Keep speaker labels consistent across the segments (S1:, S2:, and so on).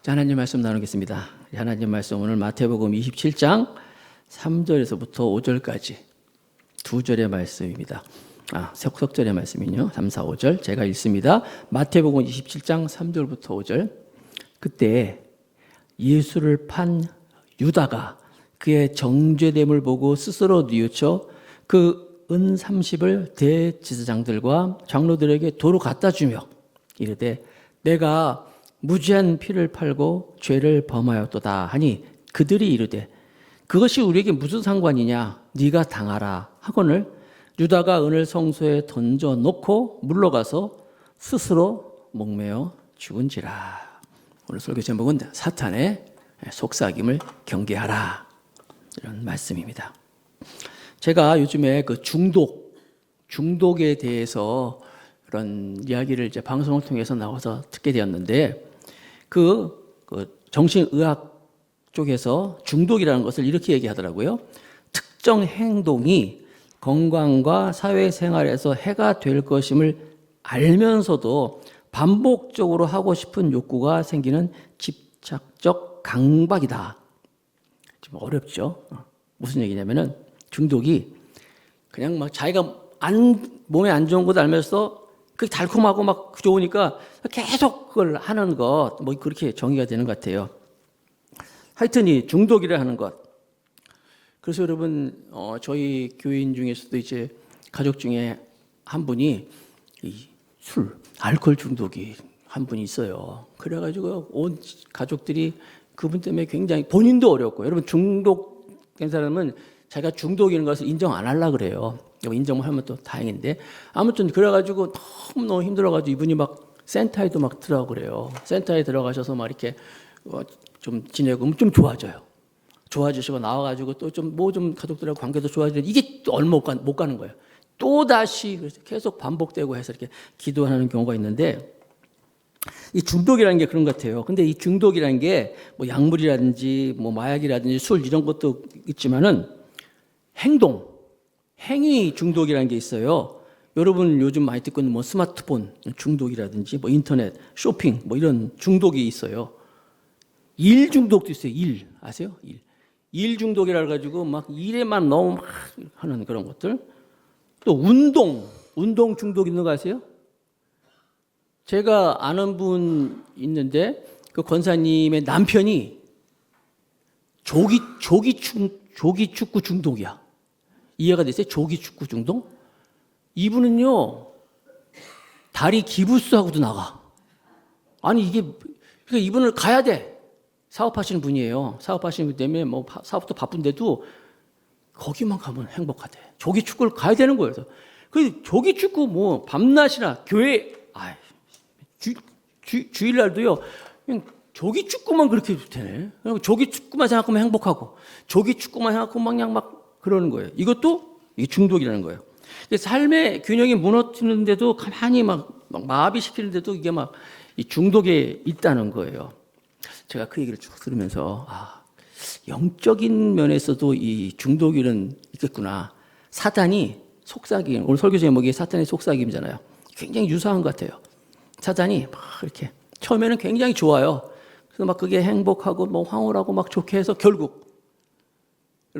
S1: 하나님 말씀 나누겠습니다. 하나님 말씀 오늘 마태복음 27장 3절에서부터 5절까지 두 절의 말씀입니다. 석절의 말씀이요. 3, 4, 5절 제가 읽습니다. 마태복음 27장 3절부터 5절. 그때 예수를 판 유다가 그의 정죄됨을 보고 스스로 뉘우쳐 그 은 30을 대제사장들과 장로들에게 도로 갖다 주며 이르되 내가 무지한 피를 팔고 죄를 범하였도다 하니 그들이 이르되 그것이 우리에게 무슨 상관이냐 네가 당하라 하거늘 유다가 은을 성소에 던져놓고 물러가서 스스로 목매어 죽은지라. 오늘 설교 제목은 사탄의 속삭임을 경계하라, 이런 말씀입니다. 제가 요즘에 그 중독에 대해서 그런 이야기를 이제 방송을 통해서 나와서 듣게 되었는데 그 정신의학 쪽에서 중독이라는 것을 이렇게 얘기하더라고요. 특정 행동이 건강과 사회생활에서 해가 될 것임을 알면서도 반복적으로 하고 싶은 욕구가 생기는 집착적 강박이다. 좀 어렵죠? 무슨 얘기냐면은 중독이 그냥 막 자기가 몸에 안 좋은 것도 알면서 그 달콤하고 막 좋으니까 계속 그걸 하는 것, 뭐 그렇게 정의가 되는 것 같아요. 하여튼 이 중독이라 하는 것. 그래서 여러분, 저희 교인 중에서도 이제 가족 중에 한 분이 이 알코올 중독이 한 분이 있어요. 그래가지고 온 가족들이 그분 때문에 굉장히 본인도 어렵고, 여러분 중독된 사람은 자기가 중독인 것을 인정 안 하려고 그래요. 인정하면 또 다행인데. 아무튼 그래가지고 너무 힘들어가지고 이분이 막 센터에도 막 들어가고 그래요. 센터에 들어가셔서 막 이렇게 좀 지내고 좀 좋아져요. 좋아지시고 나와가지고 또 좀 가족들하고 관계도 좋아지는데 이게 또 얼마 못 가는 거예요. 또 다시 계속 반복되고 해서 이렇게 기도하는 경우가 있는데 이 중독이라는 게 그런 것 같아요. 근데 이 중독이라는 게 뭐 약물이라든지 뭐 마약이라든지 술 이런 것도 있지만은 행위 중독이라는 게 있어요. 여러분 요즘 많이 듣고 있는 뭐 스마트폰 중독이라든지 뭐 인터넷, 쇼핑 뭐 이런 중독이 있어요. 일 중독도 있어요. 일 아세요? 일 중독이라 가지고 막 일에만 너무 막 하는 그런 것들. 또 운동 중독 있는 거 아세요? 제가 아는 분 있는데 그 권사님의 남편이 조기 축구 중독이야. 이해가 되세요? 조기 축구 중독? 이분은요, 다리 기부스하고도 나가. 아니, 그러니까 이분을 가야 돼. 사업하시는 분이에요. 사업하시는 분 때문에 뭐 사업도 바쁜데도 거기만 가면 행복하대. 조기 축구를 가야 되는 거예요. 그 조기 축구 뭐 밤낮이나 교회, 주일날도요, 그냥 조기 축구만 그렇게 해도 되네. 조기 축구만 생각하면 행복하고, 조기 축구만 생각하면 그냥 막 그러는 거예요. 이것도 이게 중독이라는 거예요. 삶의 균형이 무너지는데도 가만히 막 마비시키는데도 이게 막 이 중독에 있다는 거예요. 제가 그 얘기를 쭉 들으면서 영적인 면에서도 이 중독이는 있겠구나. 사탄이 속삭임, 오늘 설교 제목이 사탄의 속삭임이잖아요. 굉장히 유사한 것 같아요. 사탄이 막 이렇게 처음에는 굉장히 좋아요. 그래서 막 그게 행복하고 뭐 황홀하고 막 좋게 해서 결국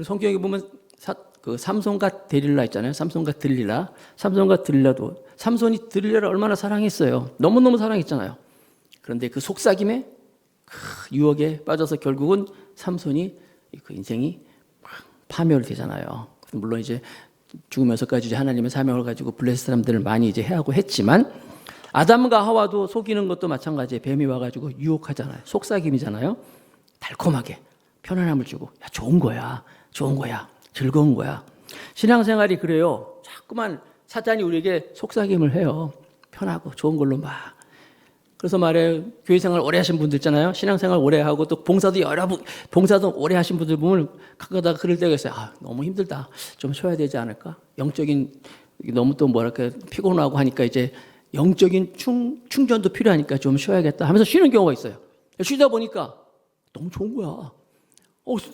S1: 성경에 보면 그 삼손과 데릴라 있잖아요. 삼손과 들릴라도 삼손이 들릴라를 얼마나 사랑했어요. 너무너무 사랑했잖아요. 그런데 그 속삭임에 유혹에 빠져서 결국은 삼손이 그 인생이 파멸되잖아요. 물론 이제 죽으면서까지 하나님의 사명을 가지고 블레셋 사람들을 많이 이제 해하고 했지만 아담과 하와도 속이는 것도 마찬가지예요. 뱀이 와가지고 유혹하잖아요. 속삭임이잖아요. 달콤하게 편안함을 주고 좋은 거야, 즐거운 거야. 신앙생활이 그래요. 자꾸만 사탄이 우리에게 속삭임을 해요. 편하고 좋은 걸로 막. 그래서 말해 교회생활 오래 하신 분들 있잖아요. 신앙생활 오래 하고 또 봉사도 오래 하신 분들 보면 가끔가다 그럴 때가 있어요. 너무 힘들다. 좀 쉬어야 되지 않을까? 영적인 너무 또 피곤하고 하니까 이제 영적인 충전도 필요하니까 좀 쉬어야겠다 하면서 쉬는 경우가 있어요. 쉬다 보니까 너무 좋은 거야.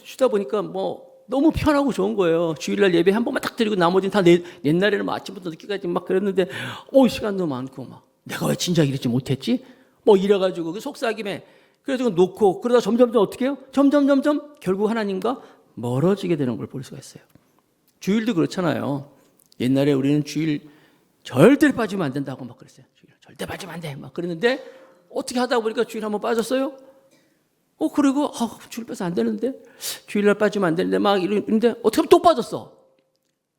S1: 쉬다 보니까 뭐 너무 편하고 좋은 거예요. 주일날 예배 한 번만 딱 드리고 나머지는 다 옛날에는 아침부터 늦게까지 막 그랬는데 시간도 많고 막 내가 왜 진작 이랬지 못했지? 뭐 이래가지고 그 속삭임에 그래서 놓고 그러다 점점 어떻게 해요? 점점 결국 하나님과 멀어지게 되는 걸 볼 수가 있어요. 주일도 그렇잖아요. 옛날에 우리는 주일 절대 빠지면 안 된다고 막 그랬어요. 주일 절대 빠지면 안 돼. 막 그랬는데 어떻게 하다 보니까 주일 한번 빠졌어요. 그리고 주일 빠서 안 되는데 주일날 빠지면 안 되는데 막 이러는데 어떻게 하면 또 빠졌어.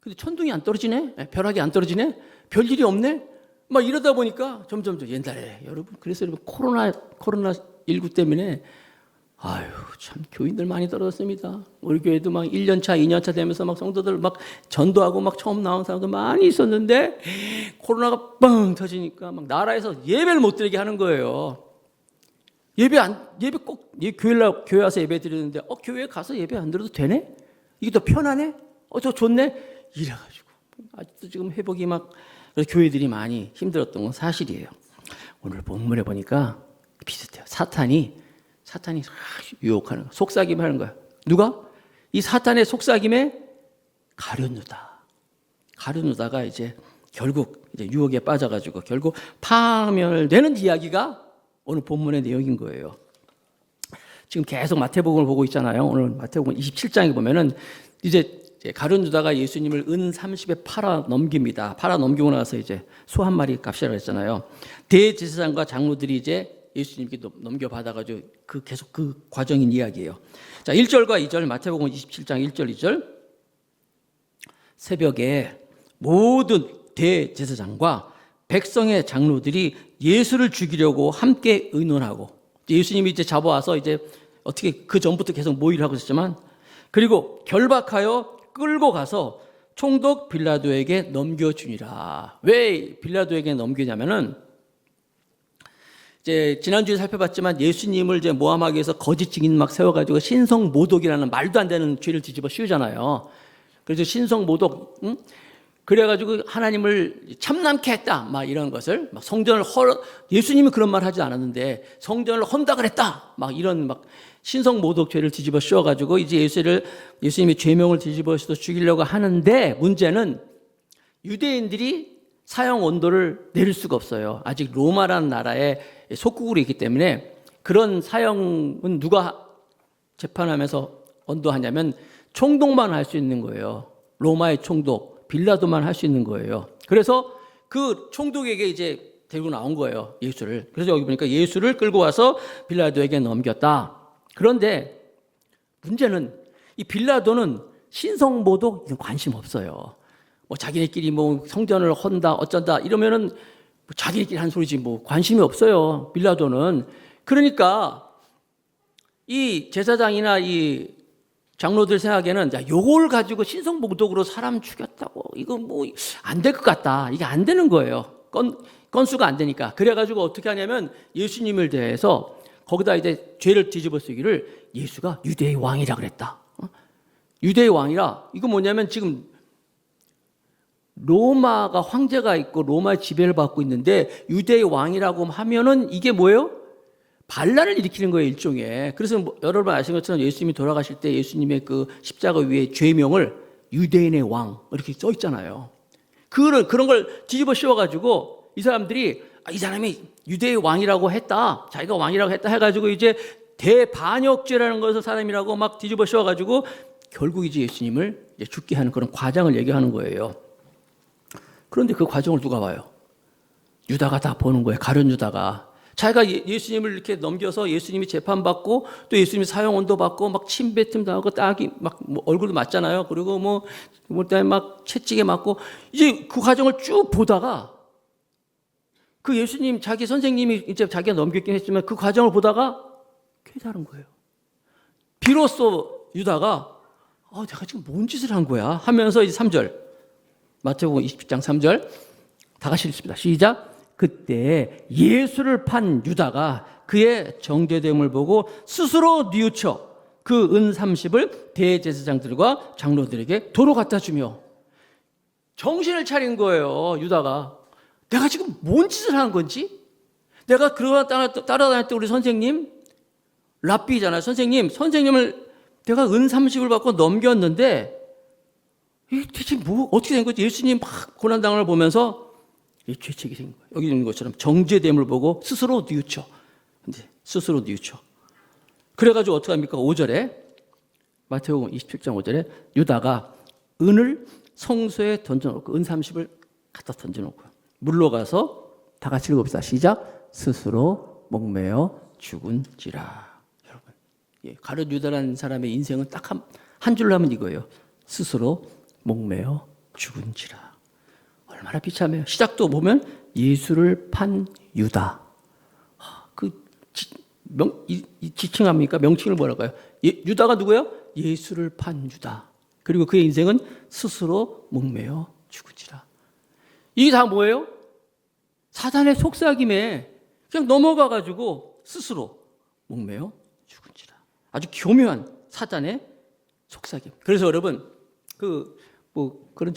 S1: 근데 천둥이 안 떨어지네. 벼락이 안 떨어지네. 별일이 없네. 막 이러다 보니까 점점 옛날에 여러분 그래서 여러분 코로나19 때문에 아유 참 교인들 많이 떨어졌습니다. 우리 교회도 막 1년차 2년차 되면서 막 성도들 막 전도하고 막 처음 나온 사람들 많이 있었는데 코로나가 빵 터지니까 막 나라에서 예배를 못 드리게 하는 거예요. 예배 꼭 교회 와서 예배 드리는데 교회 가서 예배 안 드려도 되네? 이게 더 편하네? 더 좋네? 이래가지고 아직도 지금 회복이 막 교회들이 많이 힘들었던 건 사실이에요. 오늘 본문에 보니까 비슷해요. 사탄이 유혹하는 거야. 속삭임하는 거야. 누가? 이 사탄의 속삭임에 가룟 유다가 이제 결국 이제 유혹에 빠져가지고 결국 파멸되는 이야기가 오늘 본문의 내용인 거예요. 지금 계속 마태복음을 보고 있잖아요. 오늘 마태복음 27장에 보면은 이제 가룟 유다가 예수님을 은 30에 팔아 넘깁니다. 팔아 넘기고 나서 이제 소 한 마리 값이라고 했잖아요. 대제사장과 장로들이 이제 예수님께 넘겨받아가지고 계속 그 과정인 이야기예요. 자, 1절과 2절 마태복음 27장 1절 2절 새벽에 모든 대제사장과 백성의 장로들이 예수를 죽이려고 함께 의논하고 예수님이 이제 잡아와서 이제 어떻게 그 전부터 계속 모의를 하고 있었지만 그리고 결박하여 끌고 가서 총독 빌라도에게 넘겨주니라. 왜 빌라도에게 넘기냐면은 이제 지난주에 살펴봤지만 예수님을 이제 모함하기 위해서 거짓 증인 막 세워가지고 신성 모독이라는 말도 안 되는 죄를 뒤집어 씌우잖아요. 그래서 신성 모독, 그래가지고 하나님을 참남케 했다, 막 이런 것을 막 예수님이 그런 말 하지 않았는데 성전을 헌다 그랬다, 막 이런 막 신성 모독 죄를 뒤집어 씌워가지고 이제 예수님의 죄명을 뒤집어 씌워 죽이려고 하는데 문제는 유대인들이 사형 온도를 내릴 수가 없어요. 아직 로마라는 나라의 속국으로 있기 때문에 그런 사형은 누가 재판하면서 언도하냐면 총독만 할 수 있는 거예요. 로마의 총독 빌라도만 할 수 있는 거예요. 그래서 그 총독에게 이제 데리고 나온 거예요, 예수를. 그래서 여기 보니까 예수를 끌고 와서 빌라도에게 넘겼다. 그런데 문제는 이 빌라도는 신성모독 관심 없어요. 뭐 자기네끼리 뭐 성전을 헌다 어쩐다 이러면은 뭐 자기네끼리 한 소리지 뭐 관심이 없어요, 빌라도는. 그러니까 이 제사장이나 이 장로들 생각에는 요걸 가지고 신성모독으로 사람 죽였다고 이거 뭐 안 될 것 같다, 이게 안 되는 거예요. 건수가 안 되니까. 그래가지고 어떻게 하냐면 예수님을 대해서 거기다 이제 죄를 뒤집어 쓰기를 예수가 유대의 왕이라 그랬다. 유대의 왕이라, 이거 뭐냐면 지금 로마가 황제가 있고 로마의 지배를 받고 있는데 유대의 왕이라고 하면은 이게 뭐예요? 반란을 일으키는 거예요, 일종의. 그래서 여러분 아시는 것처럼 예수님이 돌아가실 때 예수님의 그 십자가 위에 죄명을 유대인의 왕 이렇게 써 있잖아요. 그런 걸 뒤집어 씌워가지고 이 사람들이 이 사람이 유대의 왕이라고 했다, 자기가 왕이라고 했다 해가지고 이제 대반역죄라는 것을 사람이라고 막 뒤집어 씌워가지고 결국 이제 예수님을 이제 죽게 하는 그런 과정을 얘기하는 거예요. 그런데 그 과정을 누가 봐요? 유다가 다 보는 거예요. 가룟 유다가. 자기가 예수님을 이렇게 넘겨서 예수님이 재판받고 또 예수님이 사형온도 받고 막 침뱉음 당하고 딱이 막 뭐 얼굴도 맞잖아요. 그리고 뭐 그다음에 막 채찍에 맞고 이제 그 과정을 쭉 보다가 그 예수님 자기 선생님이 이제 자기가 넘겼긴 했지만 그 과정을 보다가 깨달은 거예요. 비로소 유다가 내가 지금 뭔 짓을 한 거야 하면서 이제 3절 마태복음 20장 3절 다 같이 읽습니다. 시작. 그때 예수를 판 유다가 그의 정죄됨을 보고 스스로 뉘우쳐 그 은 30을 대제사장들과 장로들에게 도로 갖다 주며 정신을 차린 거예요, 유다가. 내가 지금 뭔 짓을 한 건지? 내가 따라다녔던 우리 선생님, 랍비잖아요. 선생님을 내가 은 30을 받고 넘겼는데 이게 대체 뭐 어떻게 된 거지? 예수님 막 고난당을 보면서 이 죄책이 생긴 거예요. 여기 있는 것처럼 정죄됨을 보고 스스로 뉘우쳐. 근데 스스로 뉘우쳐. 그래가지고 어떻게 합니까? 5절에 마태복음 27장 5절에 유다가 은을 성소에 던져놓고 은 30을 갖다 던져놓고 물러가서 다 같이 읽읍시다. 시작. 스스로 목매어 죽은지라. 여러분, 가룟 유다라는 사람의 인생은 딱 한 줄로 하면 이거예요. 스스로 목매어 죽은지라. 얼마나 비참해요. 시작도 보면 예수를 판 유다. 지칭합니까? 명칭을 뭐랄까요? 유다가 누구예요? 예수를 판 유다. 그리고 그의 인생은 스스로 목매어 죽은지라. 이게 다 뭐예요? 사단의 속삭임에 그냥 넘어가가지고 스스로 목매어 죽은지라. 아주 교묘한 사단의 속삭임. 그래서 여러분, 그런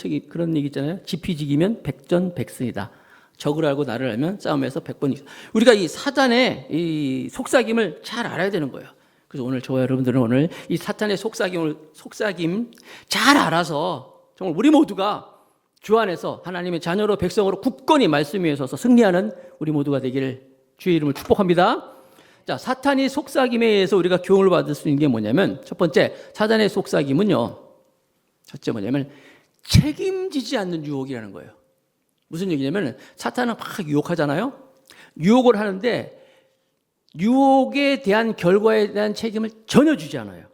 S1: 얘기 있잖아요. 지피지기면 백전백승이다. 적을 알고 나를 알면 싸움에서 100번 이기다. 우리가 이 사단의 이 속삭임을 잘 알아야 되는 거예요. 그래서 오늘 저와 여러분들은 오늘 이 사탄의 속삭임 잘 알아서 정말 우리 모두가 주 안에서 하나님의 자녀로 백성으로 굳건히 말씀 위에 서서 승리하는 우리 모두가 되기를 주의 이름을 축복합니다. 자, 사탄이 속삭임에 의해서 우리가 교훈을 받을 수 있는 게 뭐냐면 첫 번째, 사탄의 속삭임은요. 첫째 뭐냐면 책임지지 않는 유혹이라는 거예요. 무슨 얘기냐면 사탄은 막 유혹하잖아요. 유혹을 하는데 유혹에 대한 결과에 대한 책임을 전혀 주지 않아요.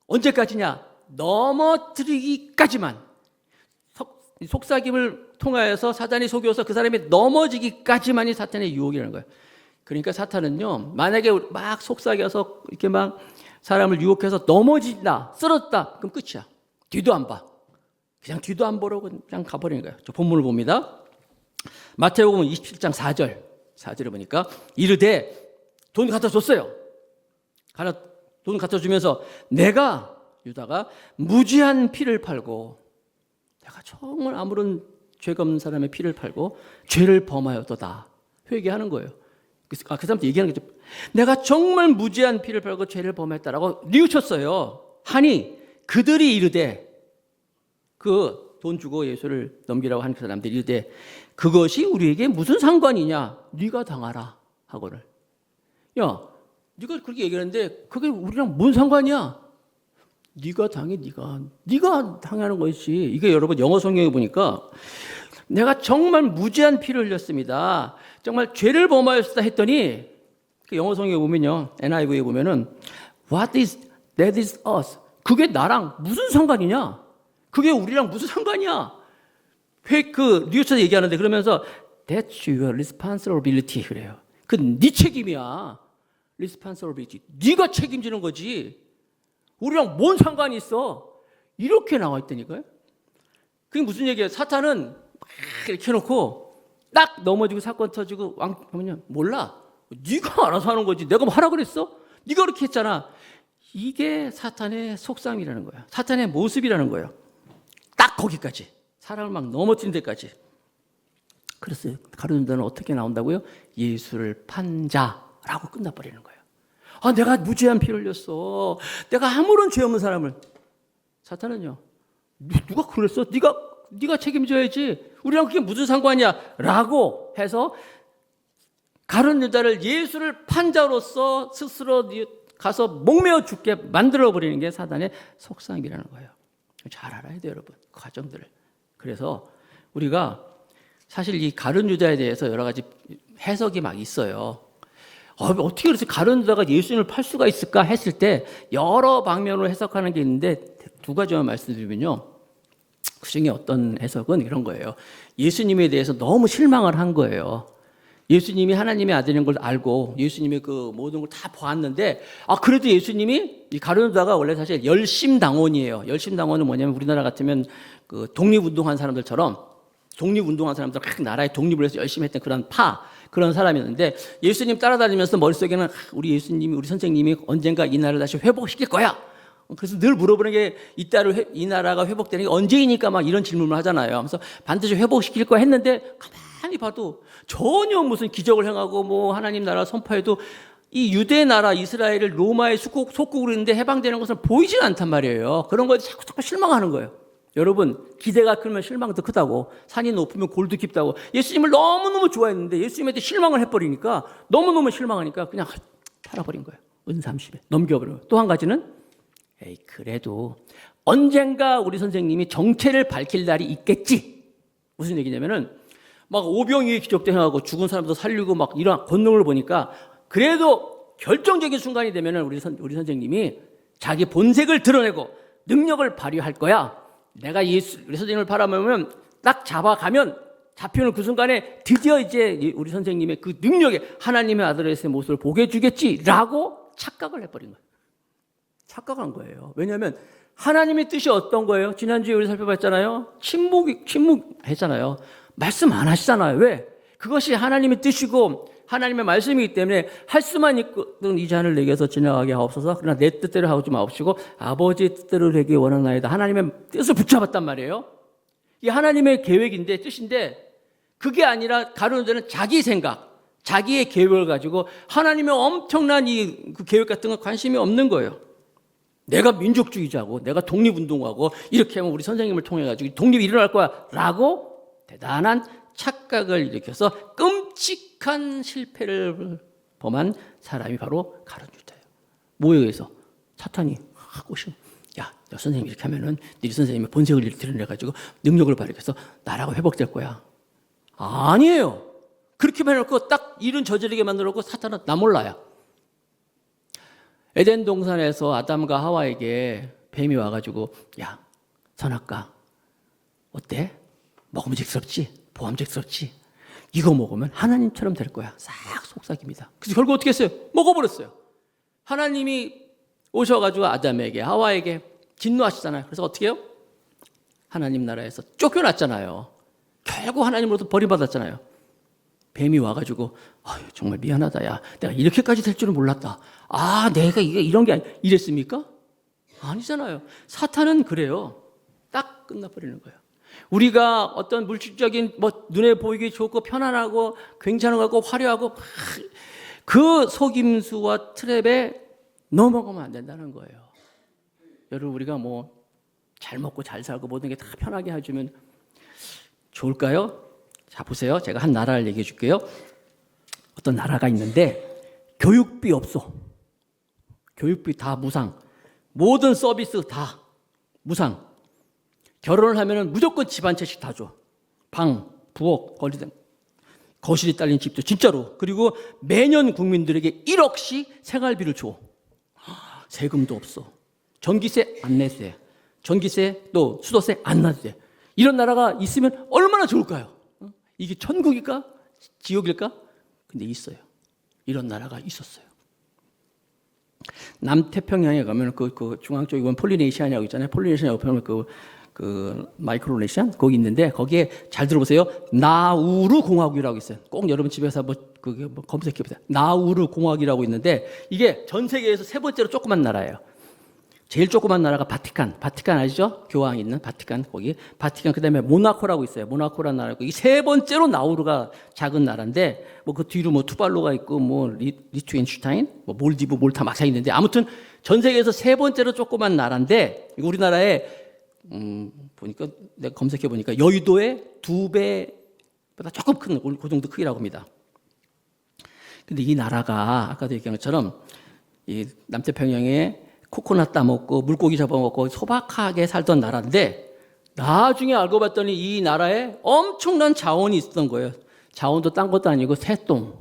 S1: 언제까지냐? 넘어뜨리기까지만. 속삭임을 통하여서 사탄이 속여서 그 사람이 넘어지기까지만이 사탄의 유혹이라는 거예요. 그러니까 사탄은요, 만약에 막 속삭여서 이렇게 막 사람을 유혹해서 넘어진다, 쓰러졌다, 그럼 끝이야. 뒤도 안 봐. 그냥 뒤도 안 보려고 그냥 가버리는 거예요. 저 본문을 봅니다. 마태복음 27장 4절에 보니까 이르되 돈 갖다 줬어요. 돈 갖다 주면서 내가 유다가 무지한 피를 팔고 내가 정말 아무런 죄가 없는 사람의 피를 팔고 죄를 범하였도다. 회개하는 거예요. 그 사람한테 얘기하는 거죠. 내가 정말 무지한 피를 팔고 죄를 범했다라고 뉘우쳤어요. 하니 그들이 이르되 그 돈 주고 예수를 넘기라고 하는 그 사람들이 이르되 그것이 우리에게 무슨 상관이냐? 네가 당하라 하거늘. 야, 네가 그렇게 얘기하는데 그게 우리랑 뭔 상관이야? 네가 당해, 네가 당하는 것이지. 이게 여러분 영어 성경에 보니까 내가 정말 무지한 피를 흘렸습니다. 정말 죄를 범하였다 했더니 그 영어 성경에 보면요, NIV에 보면은 What is that is us? 그게 나랑 무슨 상관이냐? 그게 우리랑 무슨 상관이야? 뉴스에서 얘기하는데 그러면서 That's your responsibility 그래요. 그 네 책임이야. responsibility. 네가 책임지는 거지. 우리랑 뭔 상관이 있어? 이렇게 나와 있다니까요. 그게 무슨 얘기예요? 사탄은 막 이렇게 해놓고 딱 넘어지고 사건 터지고 왕하면요 몰라. 네가 알아서 하는 거지. 내가 뭐 하라 그랬어? 네가 그렇게 했잖아. 이게 사탄의 속삭임이라는 거예요. 사탄의 모습이라는 거예요. 딱 거기까지. 사람을 막 넘어뜨린 데까지. 그래서 가룟유다는 어떻게 나온다고요? 예수를 판 자라고 끝나버리는 거예요. 아, 내가 무죄한 피를 흘렸어. 내가 아무런 죄 없는 사람을. 사탄은요. 누가 그랬어? 네가 책임져야지. 우리랑 그게 무슨 상관이야? 라고 해서 가룟유다를 예수를 판 자로서 스스로 가서 목매어 죽게 만들어버리는 게 사단의 속삭임이라는 거예요. 잘 알아야 돼요, 여러분. 그 과정들을. 그래서 우리가 사실 이 가룟유다에 대해서 여러 가지 해석이 막 있어요. 어떻게 그래서 가룟유다가 예수님을 팔 수가 있을까 했을 때 여러 방면으로 해석하는 게 있는데 두 가지만 말씀드리면요. 그 중에 어떤 해석은 이런 거예요. 예수님에 대해서 너무 실망을 한 거예요. 예수님이 하나님의 아들인 걸 알고 예수님의 그 모든 걸 다 보았는데 그래도 예수님이 이 가룟유다가 원래 사실 열심당원이에요. 열심당원은 뭐냐면 우리나라 같으면 그 독립운동한 사람들처럼 독립운동한 사람들 나라의 독립을 위해서 열심히 했던 그런 사람이었는데 예수님 따라다니면서 머릿속에는 우리 선생님이 언젠가 이 나라를 다시 회복시킬 거야. 그래서 늘 물어보는 게 이 나라가 회복되는 게 언제이니까 막 이런 질문을 하잖아요. 그래서 반드시 회복시킬 거야 했는데 가만히 봐도 전혀 무슨 기적을 행하고 뭐 하나님 나라 선포해도 이 유대 나라 이스라엘을 로마의 속국으로 있는데 해방되는 것은 보이지 않단 말이에요. 그런 거에 자꾸 실망하는 거예요. 여러분, 기대가 크면 실망도 크다고, 산이 높으면 골도 깊다고. 예수님을 너무너무 좋아했는데 예수님한테 실망을 해버리니까 너무너무 실망하니까 그냥 팔아버린 거예요. 은삼십에 넘겨버려요. 또 한 가지는 에이 그래도 언젠가 우리 선생님이 정체를 밝힐 날이 있겠지. 무슨 얘기냐면은 막 오병이의 기적도 행하고 죽은 사람도 살리고 막 이런 권능을 보니까 그래도 결정적인 순간이 되면은 우리 선생님이 자기 본색을 드러내고 능력을 발휘할 거야. 내가 우리 선생님을 바라보면 딱 잡히는 그 순간에 드디어 이제 우리 선생님의 그 능력에 하나님의 아들의 모습을 보게 해주겠지라고 착각을 해버린 거예요. 착각한 거예요. 왜냐하면 하나님의 뜻이 어떤 거예요? 지난주에 우리 살펴봤잖아요. 침묵했잖아요. 말씀 안 하시잖아요. 왜? 그것이 하나님의 뜻이고 하나님의 말씀이기 때문에 할 수만 있거든 이 잔을 내게서 지나가게 하옵소서. 그러나 내 뜻대로 하지 마옵시고 아버지의 뜻대로 되기 원하나이다. 하나님의 뜻을 붙잡았단 말이에요. 이 하나님의 계획인데 뜻인데 그게 아니라 다른 데는 자기 생각, 자기의 계획을 가지고 하나님의 엄청난 그 계획 같은 거 관심이 없는 거예요. 내가 민족주의자고 내가 독립운동하고 이렇게 하면 우리 선생님을 통해 가지고 독립이 일어날 거야 라고 대단한 착각을 일으켜서 끔찍한 실패를 범한 사람이 바로 가룟 유다예요. 뭐에 의해서? 사탄이 하고 싶어. 야, 너 선생님 이렇게 하면은 네 선생님의 본색을 드러내가지고 능력을 발휘해서 나라가 회복될 거야. 아니에요. 그렇게만 해놓고 딱 일은 저지르게 만들어놓고 사탄은 나 몰라요. 에덴 동산에서 아담과 하와에게 뱀이 와가지고 야, 선악과 어때? 먹음직스럽지? 보암직스럽지? 이거 먹으면 하나님처럼 될 거야. 싹 속삭입니다. 그래서 결국 어떻게 했어요? 먹어버렸어요. 하나님이 오셔가지고 아담에게 하와에게 진노하시잖아요. 그래서 어떻게 해요? 하나님 나라에서 쫓겨났잖아요. 결국 하나님으로부터 버림받았잖아요. 뱀이 와가지고 아유, 정말 미안하다. 야, 내가 이렇게까지 될 줄은 몰랐다. 아, 내가 이런 게 이랬습니까? 아니잖아요. 사탄은 그래요. 딱 끝나버리는 거예요. 우리가 어떤 물질적인 눈에 보이기 좋고 편안하고 굉장하고 화려하고 그 속임수와 트랩에 넘어가면 안 된다는 거예요. 여러분 우리가 잘 먹고 잘 살고 모든 게 다 편하게 해주면 좋을까요? 자 보세요. 제가 한 나라를 얘기해 줄게요. 어떤 나라가 있는데 교육비 없어. 교육비 다 무상. 모든 서비스 다 무상. 결혼을 하면은 무조건 집 한 채씩 다 줘. 방, 부엌, 거실이 딸린 집도 진짜로. 그리고 매년 국민들에게 1억씩 생활비를 줘. 세금도 없어. 전기세 안 내세. 전기세 또 수도세 안 나세. 이런 나라가 있으면 얼마나 좋을까요? 이게 천국일까? 지옥일까? 근데 있어요. 이런 나라가 있었어요. 남태평양에 가면 그 중앙 쪽에 보면 폴리네시아냐고 있잖아요. 폴리네시아 옆에 보면 그 마이크로네시아 거기 있는데 거기에 잘 들어보세요. 나우루 공화국이라고 있어요. 꼭 여러분 집에서 검색해 보세요. 나우루 공화국이라고 있는데 이게 전 세계에서 세 번째로 조그만 나라예요. 제일 조그만 나라가 바티칸 아시죠? 교황이 있는 바티칸 거기 바티칸 그다음에 모나코라고 있어요. 모나코라는 나라고 이 세 번째로 나우루가 작은 나라인데 그 뒤로 투발루가 있고 리투엔슈타인 몰디브 몰타 막 다 있는데 아무튼 전 세계에서 세 번째로 조그만 나라인데 우리나라에 보니까 내가 검색해 보니까 여의도의 2배보다 조금 큰 그 정도 크기라고 합니다. 근데 이 나라가 아까도 얘기한 것처럼 이 남태평양에 코코넛 따먹고 물고기 잡아먹고 소박하게 살던 나라인데 나중에 알고 봤더니 이 나라에 엄청난 자원이 있었던 거예요. 자원도 딴 것도 아니고 새똥.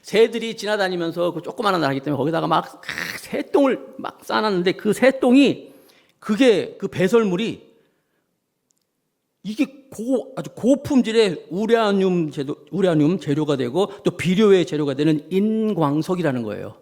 S1: 새들이 지나다니면서 그 조그마한 나라이기 때문에 거기다가 막 새똥을 막 쌓아놨는데 그 새똥이 그게 그 배설물이 이게 아주 고품질의 우라늄 재료가 되고 또 비료의 재료가 되는 인광석이라는 거예요.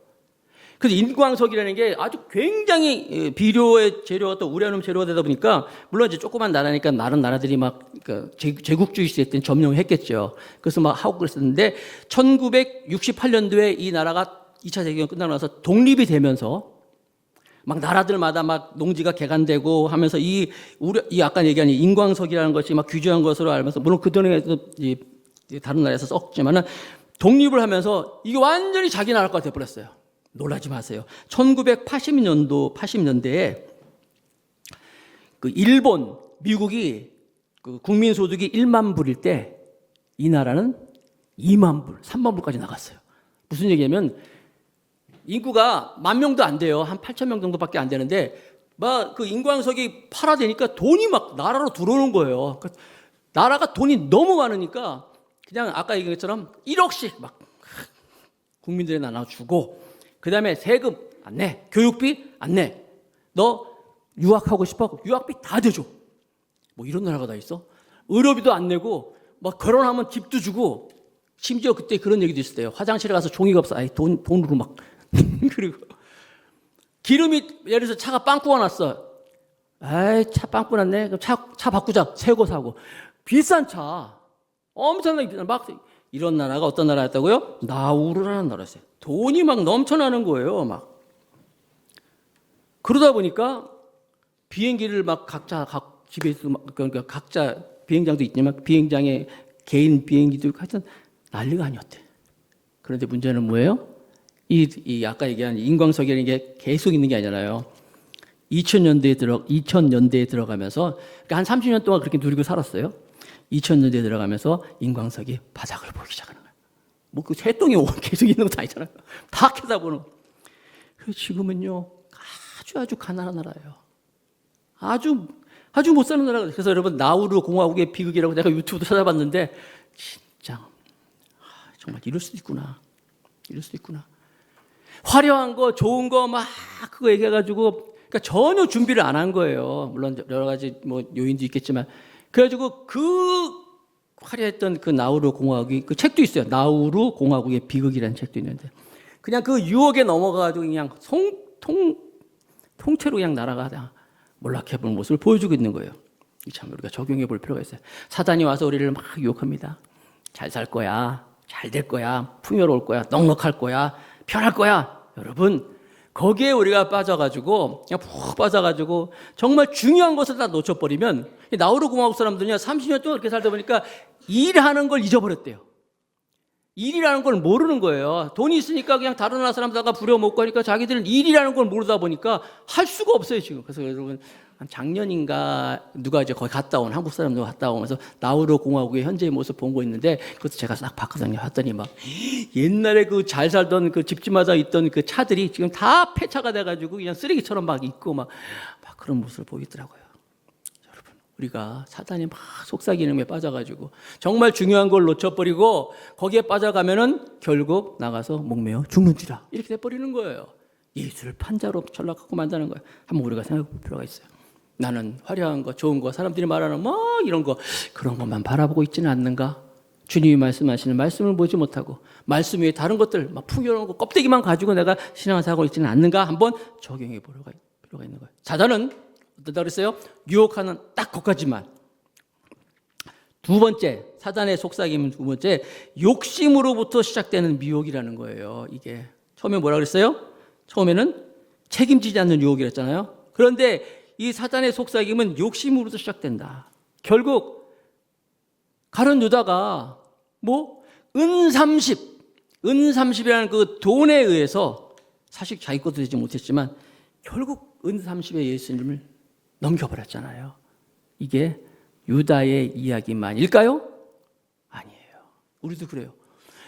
S1: 그래서 인광석이라는 게 아주 굉장히 비료의 재료가 또 우라늄 재료가 되다 보니까 물론 이제 조그만 나라니까 다른 나라들이 막 제국주의 시대 때 점령했겠죠. 그래서 막 하고 그랬었는데 1968년도에 이 나라가 2차 세계대전 끝나고 나서 독립이 되면서 막 나라들마다 막 농지가 개간되고 하면서 이 아까 얘기한 인광석이라는 것이 막 귀중한 것으로 알면서 물론 그전에도 다른 나라에서 썼지만은 독립을 하면서 이게 완전히 자기 나라가 돼버렸어요. 놀라지 마세요. 1980년대에 그 일본, 미국이 그 국민 소득이 1만 불일 때 이 나라는 2만 불, 3만 불까지 나갔어요. 무슨 얘기냐면 인구가 10,000명도 안 돼요. 한 8,000명 정도밖에 안 되는데 막 그 인광석이 팔아되니까 돈이 막 나라로 들어오는 거예요. 그러니까 나라가 돈이 너무 많으니까 그냥 아까 얘기한 것처럼 1억씩 막 국민들에 나눠주고, 그 다음에 세금 안 내, 교육비 안 내, 너 유학하고 싶어? 유학비 다 대줘. 뭐 이런 나라가 다 있어? 의료비도 안 내고 막 결혼하면 집도 주고, 심지어 그때 그런 얘기도 있었대요. 화장실에 가서 종이가 없어. 아이 돈으로 막 그리고 기름이 예를 들어서 차가 빵꾸가 났어. 아이 차 빵꾸 났네. 그럼 차 바꾸자. 새 거 사고. 비싼 차, 엄청나게 비싼, 막 이런 나라가 어떤 나라였다고요? 나우루라는 나라였어요. 돈이 막 넘쳐나는 거예요. 막 그러다 보니까 비행기를 막 각자 각 집에서 막 그러니까 각자 비행장도 있지만 비행장에 개인 비행기도 있고 하여튼 난리가 아니었대. 그런데 문제는 뭐예요? 이 아까 얘기한 인광석이라는 게 계속 있는 게 아니잖아요. 2000년대에 들어가면서 그러니까 한 30년 동안 그렇게 누리고 살았어요. 2000년대에 들어가면서 인광석이 바닥을 보기 시작하는 거예요. 뭐 그 새똥이 계속 있는 것도 아니잖아요. 다 캐다 보는. 그래서 지금은요 아주 가난한 나라예요. 아주 못 사는 나라가. 그래서 여러분 나우루 공화국의 비극이라고 내가 유튜브도 찾아봤는데 진짜 정말 이럴 수도 있구나. 이럴 수도 있구나. 화려한 거, 좋은 거 막 그거 얘기해가지고 그러니까 전혀 준비를 안 한 거예요. 물론 여러 가지 뭐 요인도 있겠지만 그래가지고 그 화려했던 그 나우루 공화국이 그 책도 있어요. 나우루 공화국의 비극이라는 책도 있는데 그냥 그 유혹에 넘어가가지고 그냥 통째로 그냥 나라가 다 몰락해볼 모습을 보여주고 있는 거예요. 참 우리가 적용해 볼 필요가 있어요. 사단이 와서 우리를 막 유혹합니다. 잘 살 거야, 잘 될 거야, 풍요로울 거야, 넉넉할 거야, 편할 거야. 여러분 거기에 우리가 빠져가지고 그냥 푹 빠져가지고 정말 중요한 것을 다 놓쳐버리면 나우루 공화국 사람들은요 30년 동안 그렇게 살다 보니까 일하는 걸 잊어버렸대요. 일이라는 걸 모르는 거예요. 돈이 있으니까 그냥 다른 나라 사람들과 부려먹고 하니까 자기들은 일이라는 걸 모르다 보니까 할 수가 없어요 지금. 그래서 여러분 작년인가 누가 이제 거기 갔다 온 한국 사람들 갔다 오면서 나우루 공화국의 현재의 모습 본 거 있는데 그것도 제가 싹 봤거든요. 봤더니 막 옛날에 그 잘 살던 그 집집마다 있던 그 차들이 지금 다 폐차가 돼가지고 그냥 쓰레기처럼 막 있고 막 그런 모습을 보이더라고요. 여러분 우리가 사단이 막 속삭이는 에 빠져가지고 정말 중요한 걸 놓쳐버리고 거기에 빠져가면은 결국 나가서 목매어 죽는지라 이렇게 돼버리는 거예요. 예수를 판자로 전락하고 만드는 거예요. 한번 우리가 생각해 볼 필요가 있어요. 나는 화려한 거, 좋은 거, 사람들이 말하는 뭐 이런 거 그런 것만 바라보고 있지는 않는가? 주님이 말씀하시는 말씀을 보지 못하고 말씀 위에 다른 것들 막 풍요로운 거 껍데기만 가지고 내가 신앙을 하고 있지는 않는가? 한번 적용해 볼 필요가 있는 거예요. 사단은 어떻다 그랬어요? 유혹하는 딱 것까지만. 두 번째, 사단의 속삭임은 두 번째, 욕심으로부터 시작되는 미혹이라는 거예요. 이게 처음에 뭐라 그랬어요? 처음에는 책임지지 않는 유혹이랬잖아요. 그런데 이 사단의 속삭임은 욕심으로부터 시작된다. 결국 가룟 유다가 뭐 은30이라는 그 돈에 의해서 사실 자기 것도 되지 못했지만 결국 은30의 예수님을 넘겨버렸잖아요. 이게 유다의 이야기만일까요? 아니에요. 우리도 그래요.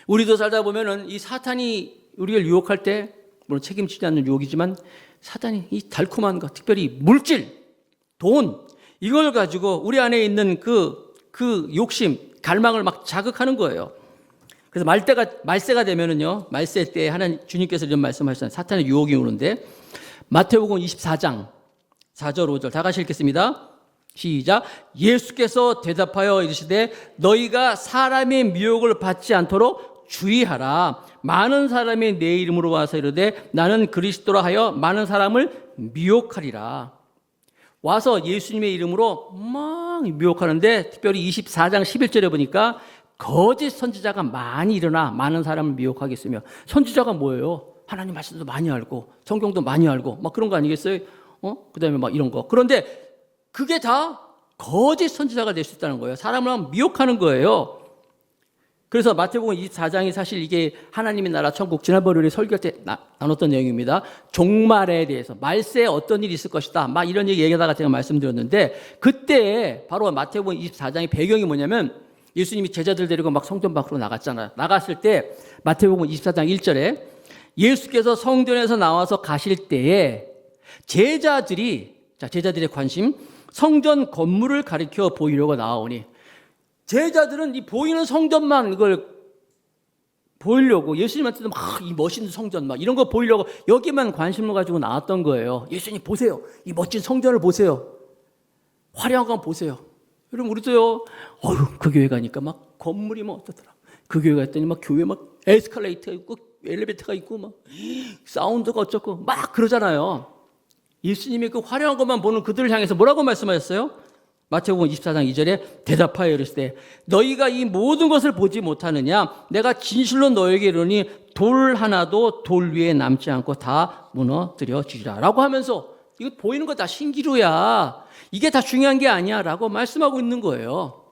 S1: 우리도 살다 보면은 이 사탄이 우리를 유혹할 때 물론 책임지지 않는 유혹이지만 사단이 이 달콤한 것, 특별히 물질, 돈 이걸 가지고 우리 안에 있는 그 욕심, 갈망을 막 자극하는 거예요. 그래서 말세가 되면은요, 말세 때 하나님 주님께서 이런 말씀하셨잖아요. 사탄의 유혹이 오는데 마태복음 24장 4절 5절 다 같이 읽겠습니다. 시작. 예수께서 대답하여 이르시되 너희가 사람의 미혹을 받지 않도록 주의하라. 많은 사람이 내 이름으로 와서 이르되 나는 그리스도라 하여 많은 사람을 미혹하리라. 와서 예수님의 이름으로 막 미혹하는데 특별히 24장 11절에 보니까 거짓 선지자가 많이 일어나 많은 사람을 미혹하겠으며. 선지자가 뭐예요? 하나님 말씀도 많이 알고 성경도 많이 알고 막 그런 거 아니겠어요? 그다음에 막 이런 거. 그런데 그게 다 거짓 선지자가 될 수 있다는 거예요. 사람을 미혹하는 거예요. 그래서 마태복음 24장이 사실 이게 하나님의 나라 천국 지난번에 우리 설교할 때 나눴던 내용입니다. 종말에 대해서 말세에 어떤 일이 있을 것이다 막 이런 얘기하다가 제가 말씀드렸는데 그때 바로 마태복음 24장의 배경이 뭐냐면 예수님이 제자들 데리고 막 성전 밖으로 나갔잖아요. 나갔을 때 마태복음 24장 1절에 예수께서 성전에서 나와서 가실 때에 제자들의 관심, 성전 건물을 가리켜 보이려고 나아오니, 제자들은 이 보이는 성전만 이걸 보이려고, 예수님한테도 막 이 멋있는 성전 막 이런 거 보이려고 여기만 관심을 가지고 나왔던 거예요. 예수님 보세요. 이 멋진 성전을 보세요. 화려한 건 보세요. 여러분 우리도요. 그 교회 가니까 막 건물이 뭐 어떻더라. 그 교회 갔더니 막 교회 막 에스컬레이터가 있고 엘리베이터가 있고 막 사운드가 어쩌고 막 그러잖아요. 예수님이 그 화려한 것만 보는 그들을 향해서 뭐라고 말씀하셨어요? 마태복음 24장 2절에 대답하여 이르시되 너희가 이 모든 것을 보지 못하느냐? 내가 진실로 너에게 이르노니 돌 하나도 돌 위에 남지 않고 다 무너뜨려지리라 라고 하면서 이거 보이는 거 다 신기루야. 이게 다 중요한 게 아니야 라고 말씀하고 있는 거예요.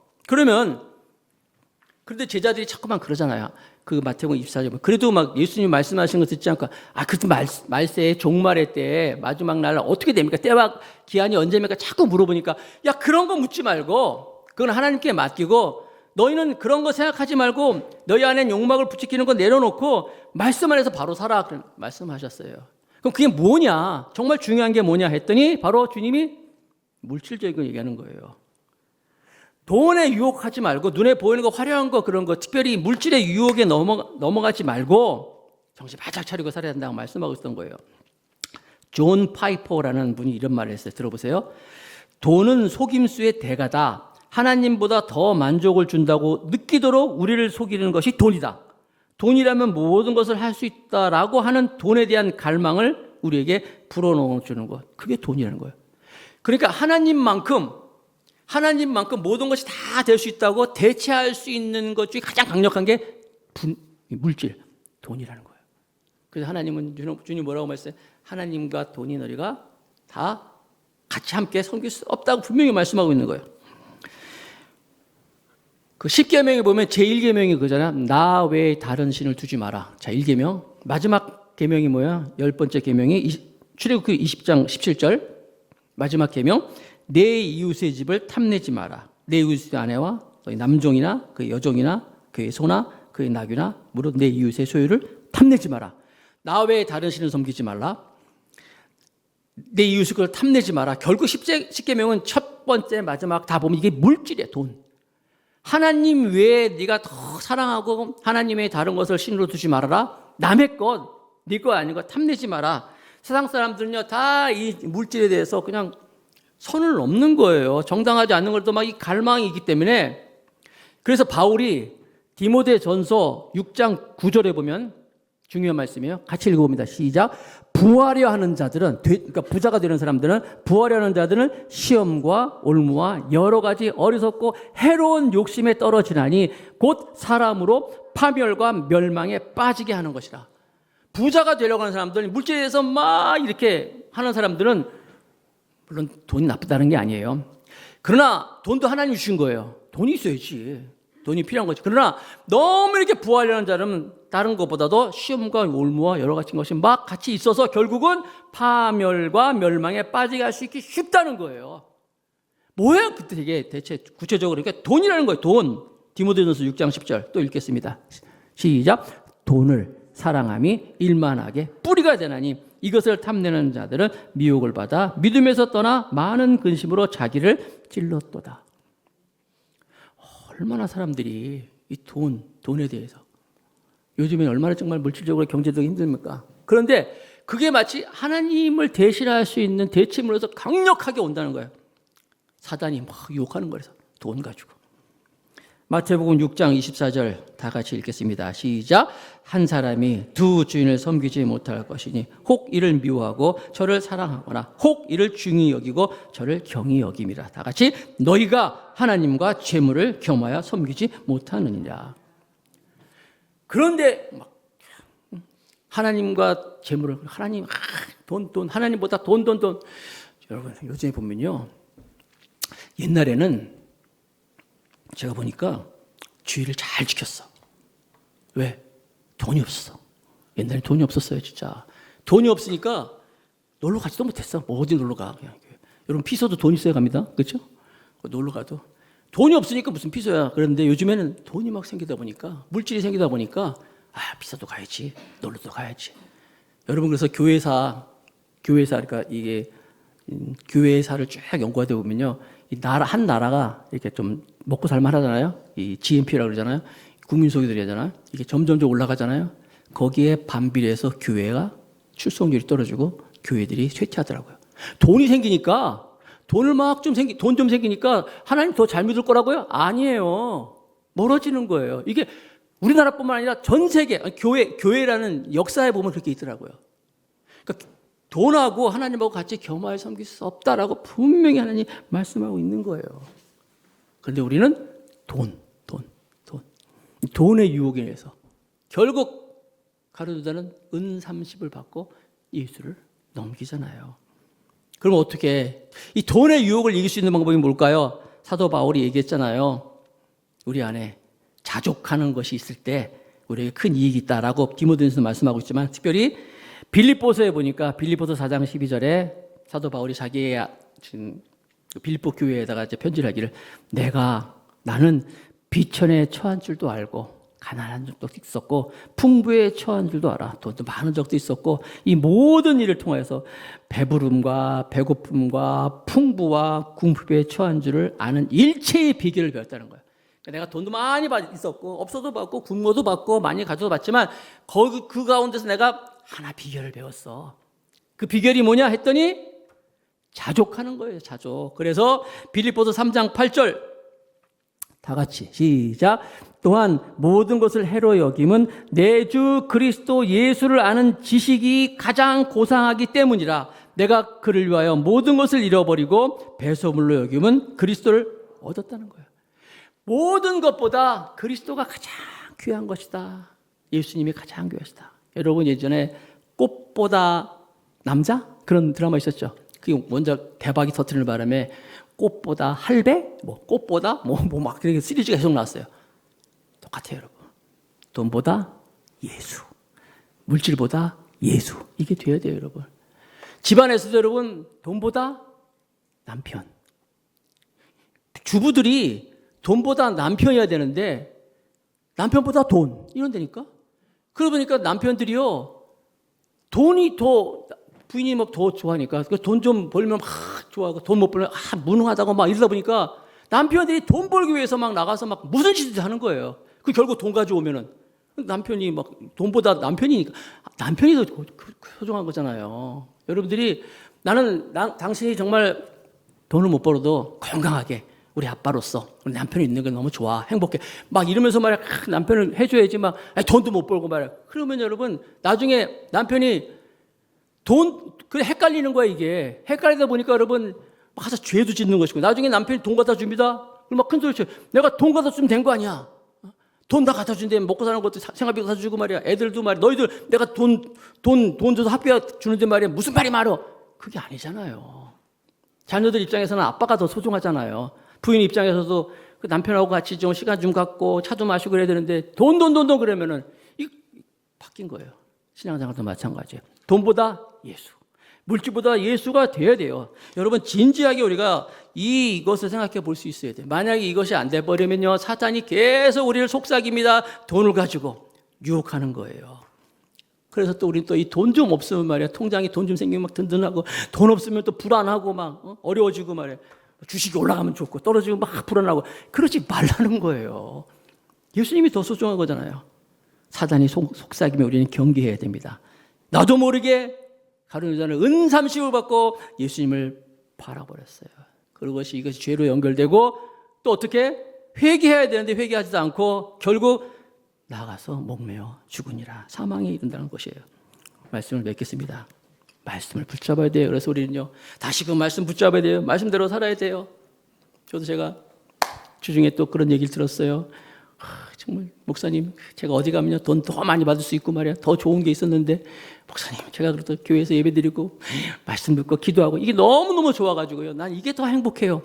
S1: 그런데 제자들이 자꾸만 그러잖아요. 그 마태복음 24절. 그래도 막 예수님 말씀하신 거 듣지 않고, 그래도 말세 종말의 때, 마지막 날 어떻게 됩니까? 때와 기한이 언제입니까? 자꾸 물어보니까, 야, 그런 거 묻지 말고, 그건 하나님께 맡기고, 너희는 그런 거 생각하지 말고, 너희 안에 욕망을 부추기는 거 내려놓고, 말씀 안에서 바로 살아. 그런 말씀하셨어요. 그럼 그게 뭐냐? 정말 중요한 게 뭐냐 했더니, 바로 주님이 물질적인 거 얘기하는 거예요. 돈에 유혹하지 말고 눈에 보이는 거 화려한 거 그런 거 특별히 물질의 유혹에 넘어가지 말고 정신 바짝 차리고 살아야 된다고 말씀하고 있던 거예요. 존 파이퍼라는 분이 이런 말을 했어요. 들어보세요. 돈은 속임수의 대가다. 하나님보다 더 만족을 준다고 느끼도록 우리를 속이는 것이 돈이다. 돈이라면 모든 것을 할 수 있다라고 하는 돈에 대한 갈망을 우리에게 불어넣어주는 것. 그게 돈이라는 거예요. 그러니까 하나님만큼 모든 것이 다 될 수 있다고 대체할 수 있는 것 중에 가장 강력한 게 물질, 돈이라는 거예요. 그래서 하나님은, 주님 뭐라고 말했어요? 하나님과 돈이 너희가 다 같이 함께 섬길 수 없다고 분명히 말씀하고 있는 거예요. 그 10계명에 보면 제1계명이 그거잖아. 나 외에 다른 신을 두지 마라. 자, 1계명. 마지막 계명이 뭐야? 10번째 계명이 출애굽기 20장 17절. 마지막 계명. 내 이웃의 집을 탐내지 마라. 내 이웃의 아내와 그의 남종이나 그의 여종이나 그의 소나 그의 나귀나 무릇 내 이웃의 소유를 탐내지 마라. 나 외에 다른 신을 섬기지 말라. 내 이웃의 걸 탐내지 마라. 결국 10계명은 첫 번째 마지막 다 보면 이게 물질이야. 돈. 하나님 외에 네가 더 사랑하고 하나님 외에 다른 것을 신으로 두지 말아라. 남의 것, 네 거 아닌 거 탐내지 마라. 세상 사람들은요 다 이 물질에 대해서 그냥 선을 넘는 거예요. 정당하지 않는 것도 막 이 갈망이 있기 때문에. 그래서 바울이 디모데전서 6장 9절에 보면 중요한 말씀이에요. 같이 읽어봅니다. 시작. 부하려 하는 자들은, 그러니까 부자가 되는 사람들은, 부하려 하는 자들은 시험과 올무와 여러 가지 어리석고 해로운 욕심에 떨어지나니 곧 사람으로 파멸과 멸망에 빠지게 하는 것이라. 부자가 되려고 하는 사람들, 물질에 대해서 막 이렇게 하는 사람들은 물론 돈이 나쁘다는 게 아니에요. 그러나 돈도 하나님이 주신 거예요. 돈이 있어야지. 돈이 필요한 거지. 그러나 너무 이렇게 부하려는 자는 다른 것보다도 시험과 올무와 여러 가지 것이 막 같이 있어서 결국은 파멸과 멸망에 빠지게 할 수 있기 쉽다는 거예요. 뭐예요? 그때 이게 대체 구체적으로 그러니까 돈이라는 거예요. 돈. 디모데전서 6장 10절 또 읽겠습니다. 시작. 돈을 사랑함이 일만하게 뿌리가 되나니 이것을 탐내는 자들은 미혹을 받아 믿음에서 떠나 많은 근심으로 자기를 찔렀도다. 얼마나 사람들이 이 돈에 대해서 요즘에 얼마나 정말 물질적으로 경제적으로 힘듭니까? 그런데 그게 마치 하나님을 대신할 수 있는 대체물로서 강력하게 온다는 거예요. 사단이 막 유혹하는 거라서 돈 가지고. 마태복음 6장 24절 다 같이 읽겠습니다. 시작. 한 사람이 두 주인을 섬기지 못할 것이니 혹 이를 미워하고 저를 사랑하거나 혹 이를 중히 여기고 저를 경히 여김이라. 다 같이 너희가 하나님과 재물을 겸하여 섬기지 못하느니라. 그런데 막 하나님과 재물을 하나님 돈 하나님보다 돈 여러분 요즘에 보면요. 옛날에는 제가 보니까 주의를 잘 지켰어. 왜? 돈이 없었어. 옛날에 돈이 없었어요, 진짜. 돈이 없으니까 놀러 가지도 못했어. 뭐 어디 놀러 가? 그냥. 여러분 피서도 돈 있어야 갑니다. 그렇죠? 놀러 가도 돈이 없으니까 무슨 피서야. 그런데 요즘에는 돈이 막 생기다 보니까 물질이 생기다 보니까 피서도 가야지, 놀러도 가야지. 여러분 그래서 교회사 그러니까 이게 교회사를 쭉 연구하다 보면요, 한 나라가 이렇게 좀 먹고 살만하잖아요. 이 GNP라고 그러잖아요. 국민소득이잖아요. 이게 점점점 올라가잖아요. 거기에 반비례해서 교회가 출석률이 떨어지고 교회들이 쇠퇴하더라고요. 돈이 생기니까 돈 좀 생기니까 하나님 더 잘 믿을 거라고요? 아니에요. 멀어지는 거예요. 이게 우리나라뿐만 아니라 전 세계 교회라는 역사에 보면 그렇게 있더라고요. 그러니까 돈하고 하나님하고 같이 겸하여 섬길 수 없다라고 분명히 하나님 말씀하고 있는 거예요. 그런데 우리는 돈의 유혹에 의해서 결국 가룟유다는 은 30을 받고 예수를 넘기잖아요. 그럼 어떻게 이 돈의 유혹을 이길 수 있는 방법이 뭘까요? 사도 바울이 얘기했잖아요. 우리 안에 자족하는 것이 있을 때 우리에게 큰 이익이 있다라고 디모데전서 말씀하고 있지만, 특별히 빌립보서에 보니까 빌립보서 4장 12절에 사도 바울이 자기의 빌립보 교회에다가 이제 편지를 하기를, 나는 비천에 처한 줄도 알고 가난한 적도 있었고 풍부에 처한 줄도 알아. 돈도 많은 적도 있었고 이 모든 일을 통해서 배부름과 배고픔과 풍부와 궁핍에 처한 줄을 아는 일체의 비결을 배웠다는 거예요. 그러니까 내가 돈도 많이 있었고 없어도 받고 굶어도 받고 많이 가져도 받지만 그 가운데서 내가 하나 비결을 배웠어. 그 비결이 뭐냐 했더니 자족하는 거예요. 자족. 그래서 빌립보서 3장 8절 다 같이 시작. 또한 모든 것을 해로 여김은 내 주 그리스도 예수를 아는 지식이 가장 고상하기 때문이라. 내가 그를 위하여 모든 것을 잃어버리고 배설물로 여김은 그리스도를 얻었다는 거예요. 모든 것보다 그리스도가 가장 귀한 것이다. 예수님이 가장 귀하시다. 여러분 예전에 꽃보다 남자? 그런 드라마 있었죠. 그게 먼저 대박이 터뜨리는 바람에 꽃보다 할배? 꽃보다? 막 그렇게 시리즈가 계속 나왔어요. 똑같아요, 여러분. 돈보다 예수. 물질보다 예수. 이게 돼야 돼요, 여러분. 집안에서도 여러분, 돈보다 남편. 주부들이 돈보다 남편이어야 되는데, 남편보다 돈. 이런다니까? 그러고 보니까 남편들이요, 돈이 부인이 막 더 좋아하니까, 돈 좀 벌면 막 좋아하고, 돈 못 벌면 무능하다고 막 이러다 보니까 남편들이 돈 벌기 위해서 막 나가서 막 무슨 짓을 하는 거예요. 그 결국 돈 가져오면은 남편이 막 돈보다 남편이니까 남편이 더 소중한 거잖아요. 여러분들이 당신이 정말 돈을 못 벌어도 건강하게 우리 아빠로서 우리 남편이 있는 게 너무 좋아, 행복해 막 이러면서 말이야 남편을 해줘야지 막 돈도 못 벌고 말이야. 그러면 여러분 나중에 남편이 그래 헷갈리는 거야. 이게 헷갈리다 보니까 여러분 막 가서 죄도 짓는 것이고, 나중에 남편이 돈 갖다 줍니다. 그럼 막 큰 소리 쳐요. 내가 돈 갖다 주면 된 거 아니야. 돈 다 갖다 준대. 먹고 사는 것도 생활비 갖다 주고 말이야. 애들도 말이야. 너희들 내가 돈 줘서 학비 주는데 말이야. 무슨 말이 많어. 그게 아니잖아요. 자녀들 입장에서는 아빠가 더 소중하잖아요. 부인 입장에서도 그 남편하고 같이 좀 시간 좀 갖고 차도 마시고 그래야 되는데 돈 그러면은 이거 바뀐 거예요. 신앙생활도 마찬가지예요. 돈보다 예수. 물질보다 예수가 돼야 돼요. 여러분 진지하게 우리가 이것을 생각해 볼 수 있어야 돼요. 만약에 이것이 안 돼버리면요, 사탄이 계속 우리를 속삭입니다. 돈을 가지고 유혹하는 거예요. 그래서 또 우리 또 이 돈 좀 없으면 말이야, 통장에 돈 좀 생기면 막 든든하고, 돈 없으면 또 불안하고 막 어려워지고 말이야. 주식이 올라가면 좋고 떨어지고 막 불안하고. 그러지 말라는 거예요. 예수님이 더 소중한 거잖아요. 사단이 속삭이면 우리는 경계해야 됩니다. 나도 모르게 가룟유다는 은 30을 받고 예수님을 팔아버렸어요. 그것이 이것이 죄로 연결되고, 또 어떻게 회개해야 되는데 회개하지도 않고 결국 나가서 목매어 죽으니라, 사망에 이른다는 것이에요. 말씀을 맺겠습니다. 말씀을 붙잡아야 돼요. 그래서 우리는요 다시 그 말씀 붙잡아야 돼요. 말씀대로 살아야 돼요. 저도 제가 주중에 또 그런 얘기를 들었어요. 정말 목사님, 제가 어디 가면요 돈 더 많이 받을 수 있고 말이야, 더 좋은 게 있었는데 목사님, 제가 그래도 교회에서 예배드리고 말씀 듣고 기도하고 이게 너무너무 좋아가지고요, 난 이게 더 행복해요.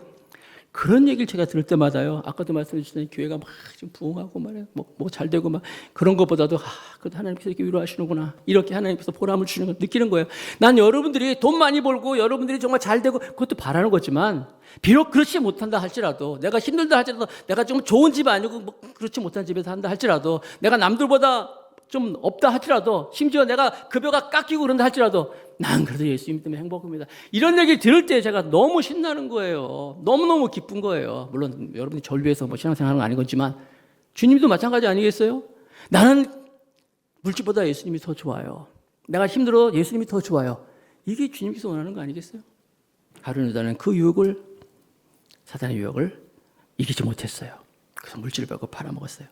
S1: 그런 얘기를 제가 들을 때마다요, 아까도 말씀해 주신 교회가 막 좀 부흥하고 말이야, 뭐 잘 되고 막 그런 것보다도 그래도 하나님께서 이렇게 위로하시는구나, 이렇게 하나님께서 보람을 주시는 걸 느끼는 거예요. 난 여러분들이 돈 많이 벌고 여러분들이 정말 잘 되고 그것도 바라는 거지만, 비록 그렇지 못한다 할지라도, 내가 힘들다 할지라도, 내가 좀 좋은 집 아니고 뭐 그렇지 못한 집에서 한다 할지라도, 내가 남들보다 좀 없다 할지라도, 심지어 내가 급여가 깎이고 그런다 할지라도 난 그래도 예수님 때문에 행복합니다. 이런 얘기 들을 때 제가 너무 신나는 거예요. 너무너무 기쁜 거예요. 물론 여러분이 저를 위해서 뭐 신앙생활하는 건 아니겠지만 주님도 마찬가지 아니겠어요? 나는 물질보다 예수님이 더 좋아요. 내가 힘들어 예수님이 더 좋아요. 이게 주님께서 원하는 거 아니겠어요? 가룟 유다는 그 유혹을, 사단의 유혹을 이기지 못했어요. 그래서 물질을 받고 팔아먹었어요.